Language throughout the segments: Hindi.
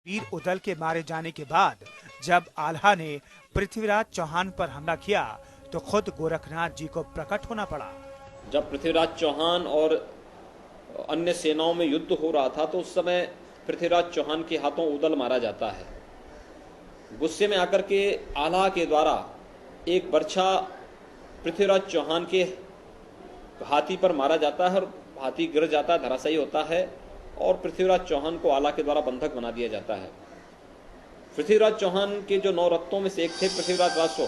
वीर उदल के मारे जाने के बाद जब आल्हा ने पृथ्वीराज चौहान पर हमला किया तो खुद गोरखनाथ जी को प्रकट होना पड़ा। जब पृथ्वीराज चौहान और अन्य सेनाओं में युद्ध हो रहा था तो उस समय पृथ्वीराज चौहान के हाथों उदल मारा जाता है। गुस्से में आकर के आल्हा के द्वारा एक बर्छा पृथ्वीराज चौहान के हाथी पर मारा जाता है और हाथी गिर जाता है, धराशायी होता है और पृथ्वीराज चौहान को आल्हा के द्वारा बंधक बना दिया जाता है। पृथ्वीराज चौहान के जो 9 रत्नों में से एक थे पृथ्वीराज रासो,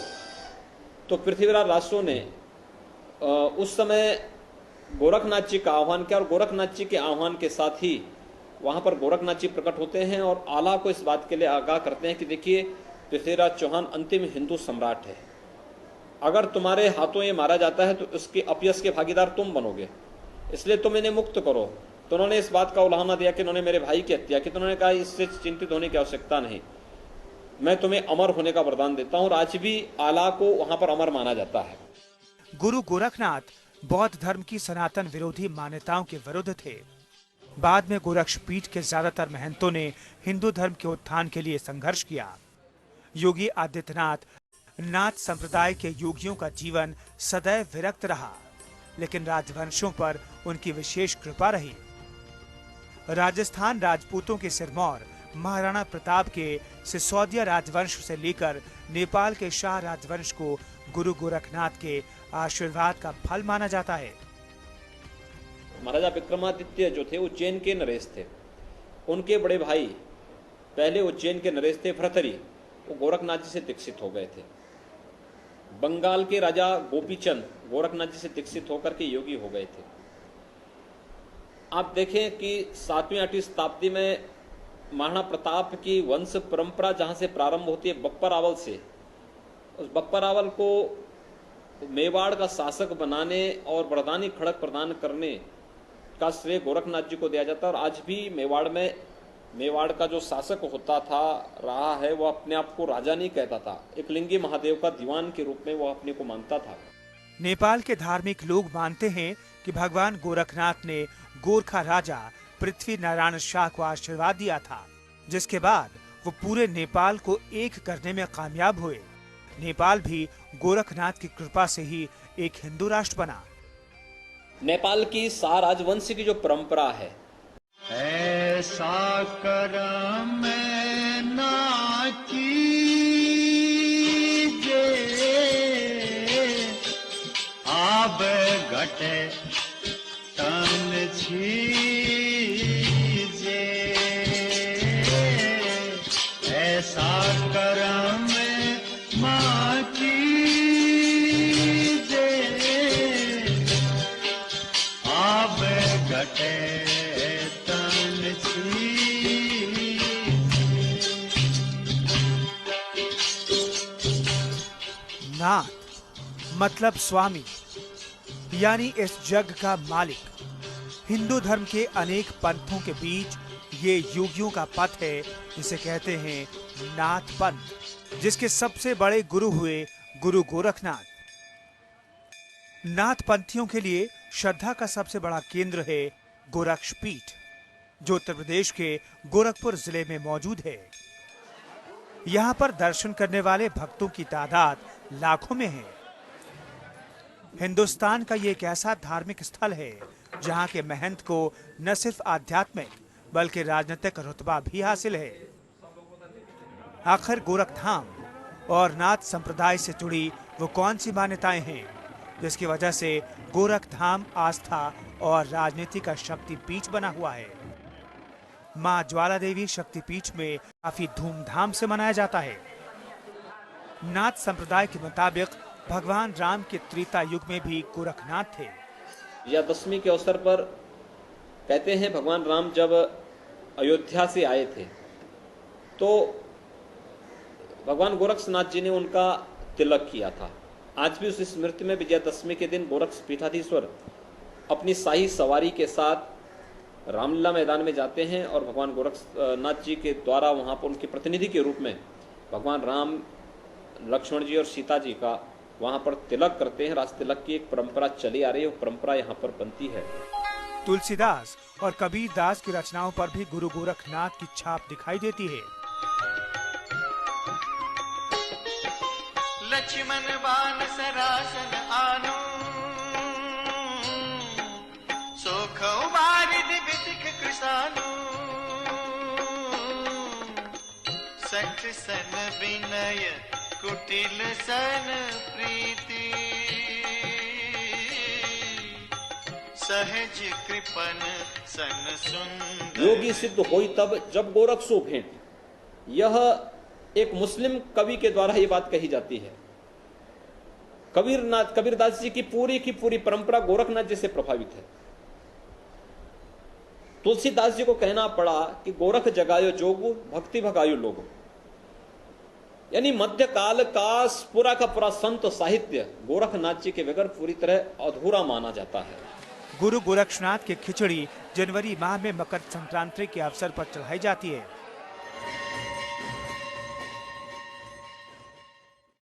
तो पृथ्वीराज रासो ने उस समय गोरखनाथ जी का आह्वान किया और गोरखनाथ जी के आह्वान के साथ ही वहां पर गोरखनाथ जी प्रकट होते हैं और आल्हा को इस बात के लिए आगाह करते हैं कि देखिए पृथ्वीराज चौहान अंतिम हिंदू सम्राट है, अगर तुम्हारे हाथों ये मारा जाता है तो उसके अपयश के भागीदार तुम बनोगे, इसलिए तुम इन्हें मुक्त करो। तो उन्होंने इस बात का उल्हाना दिया कि उन्होंने मेरे भाई की हत्या की, तो उन्होंने कहा इससे चिंतित होने की आवश्यकता नहीं, मैं तुम्हें अमर होने का वरदान देता हूं। और आज भी आल्हा को वहां पर अमर माना जाता है। गुरु गोरखनाथ बौद्ध धर्म की सनातन विरोधी मान्यताओं के विरुद्ध थे। बाद में गोरक्षपीठ के ज्यादातर महंतों ने हिंदू धर्म के उत्थान के लिए संघर्ष किया। योगी आदित्यनाथ नाथ संप्रदाय के योगियों का जीवन सदैव विरक्त रहा, लेकिन राजवंशों पर उनकी विशेष कृपा रही। राजस्थान राजपूतों के सिरमौर महाराणा प्रताप के सिसोदिया राजवंश से लेकर नेपाल के शाह राजवंश को गुरु गोरखनाथ के आशीर्वाद का फल माना जाता है। महाराजा विक्रमादित्य जो थे उज्जैन के नरेश थे, उनके बड़े भाई पहले उज्जैन के नरेश थे भर्तृहरि, वो गोरखनाथ जी से दीक्षित हो गए थे। बंगाल के राजा गोपीचंद गोरखनाथ जी से दीक्षित होकर के योगी हो गए थे। आप देखें कि 7वीं 8वीं शताब्दी में महाराणा प्रताप की वंश परंपरा जहां से प्रारंभ होती है बप्पर रावल से, उस बप्पर रावल को मेवाड़ का शासक बनाने और वरदानी खड़क प्रदान करने का श्रेय गोरखनाथ जी को दिया जाता है। और आज भी मेवाड़ का जो शासक होता था रहा है, वो अपने आप को राजा नहीं कहता था, एक लिंगी महादेव का दीवान के रूप में वो अपने को मानता था। नेपाल के धार्मिक लोग मानते हैं कि भगवान गोरखनाथ ने गोरखा राजा पृथ्वी नारायण शाह को आशीर्वाद दिया था, जिसके बाद वो पूरे नेपाल को एक करने में कामयाब हुए। नेपाल भी गोरखनाथ की कृपा से ही एक हिंदू राष्ट्र बना। नेपाल की शाह राजवंश की जो परंपरा है, ऐसा करम ना कीजे आब घटे तन छीजे, ऐसा करम मां कीजे आब घटे नाथ मतलब स्वामी, यानी इस जग का मालिक। हिंदू धर्म के अनेक पंथों के बीच ये योगियों का पथ है, जिसे कहते हैं नाथ पंथ, जिसके सबसे बड़े गुरु हुए गुरु गोरखनाथ। नाथ पंथियों के लिए श्रद्धा का सबसे बड़ा केंद्र है गोरक्षपीठ, जो उत्तर प्रदेश के गोरखपुर जिले में मौजूद है। यहाँ पर दर्शन करने वाले भक्तों की तादाद लाखों में है। हिंदुस्तान का ये एक ऐसा धार्मिक स्थल है जहाँ के महंत को न सिर्फ आध्यात्मिक बल्कि राजनीतिक रुतबा भी हासिल है। आखिर गोरखधाम और नाथ संप्रदाय से जुड़ी वो कौन सी मान्यताएं हैं जिसकी वजह से गोरखधाम आस्था और राजनीति का शक्तिपीठ बना हुआ है। मां ज्वाला देवी शक्तिपीठ में काफी धूमधाम से मनाया जाता है। नाथ संप्रदाय के मुताबिक भगवान राम के त्रेता युग में भी गोरखनाथ थे। या दशमी के अवसर पर कहते हैं भगवान राम जब अयोध्या से आए थे तो भगवान गोरक्षनाथ जी ने उनका तिलक किया था। आज भी उस स्मृति में विजयादशमी के दिन गोरक्ष पीठाधीश्वर अपनी शाही सवारी के साथ रामलीला मैदान में जाते हैं और भगवान गोरक्षनाथ जी के द्वारा वहां पर उनके प्रतिनिधि के रूप में भगवान राम, लक्ष्मण जी और सीता जी का वहां पर तिलक करते हैं। राज तिलक की एक परंपरा चली आ रही है, वो परंपरा यहाँ पर बनती है। तुलसीदास और कबीरदास की रचनाओं पर भी गुरु गोरखनाथ की छाप दिखाई देती है। लक्ष्मण बाण सरासन आनु सोखौ बारिद बितिख कृसानु सठ सन विनय कुटिल सन प्रीति सहज कृपन सन सुंदर। योगी सिद्ध होई तब जब गोरख सो भेंट, यह एक मुस्लिम कवि के द्वारा यह बात कही जाती है। कबीरदास जी की पूरी परंपरा गोरखनाथ जी से प्रभावित है। तुलसीदास जी को कहना पड़ा कि गोरख जगायो जोगु भक्ति भगायो लोगो, यानी मध्यकाल का पूरा संत साहित्य गोरखनाथ जी के बगैर पूरी तरह अधूरा माना जाता है। गुरु गोरक्षनाथ की खिचड़ी जनवरी माह में मकर संक्रांति के अवसर पर चढ़ाई जाती है।